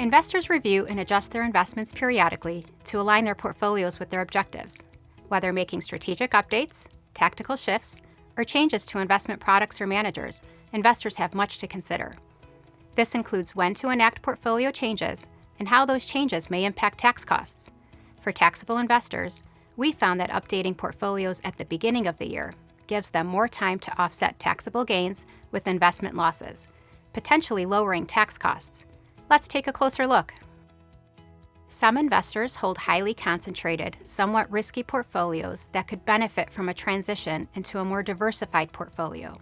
Investors review and adjust their investments periodically to align their portfolios with their objectives, whether making strategic updates, tactical shifts, or changes to investment products or managers. Investors have much to consider. This includes when to enact portfolio changes and how those changes may impact tax costs. For taxable investors, we found that updating portfolios at the beginning of the year gives them more time to offset taxable gains with investment losses, potentially lowering tax costs. Let's take a closer look. Some investors hold highly concentrated, somewhat risky portfolios that could benefit from a transition into a more diversified portfolio.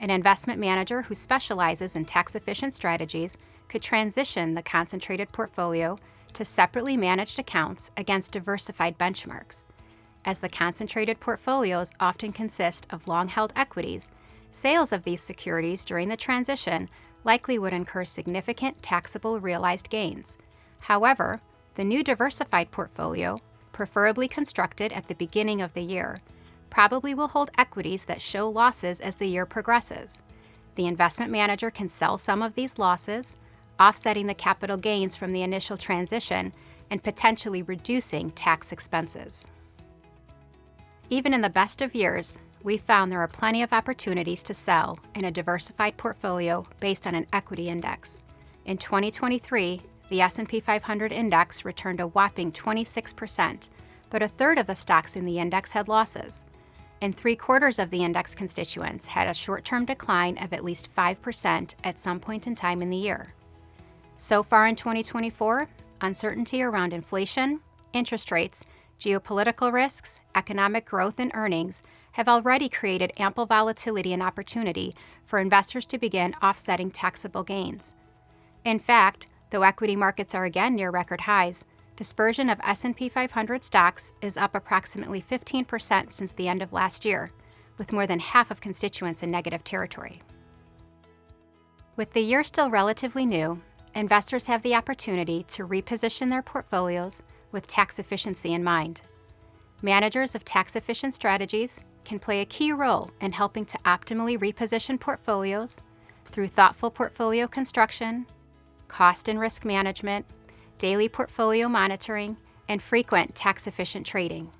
An investment manager who specializes in tax-efficient strategies could transition the concentrated portfolio to separately managed accounts against diversified benchmarks. As the concentrated portfolios often consist of long-held equities, sales of these securities during the transition likely would incur significant taxable realized gains. However, the new diversified portfolio, preferably constructed at the beginning of the year, probably will hold equities that show losses as the year progresses. The investment manager can sell some of these losses, offsetting the capital gains from the initial transition and potentially reducing tax expenses. Even in the best of years, we found there are plenty of opportunities to sell in a diversified portfolio based on an equity index. In 2023, the S&P 500 index returned a whopping 26%, but a third of the stocks in the index had losses, and 3/4 of the index constituents had a short-term decline of at least 5% at some point in time in the year. So far in 2024, uncertainty around inflation, interest rates, geopolitical risks, economic growth, and earnings have already created ample volatility and opportunity for investors to begin offsetting taxable gains. In fact, though equity markets are again near record highs, dispersion of S&P 500 stocks is up approximately 15% since the end of last year, with more than half of constituents in negative territory. With the year still relatively new, investors have the opportunity to reposition their portfolios with tax efficiency in mind. Managers of tax-efficient strategies can play a key role in helping to optimally reposition portfolios through thoughtful portfolio construction, cost and risk management, daily portfolio monitoring, and frequent tax-efficient trading.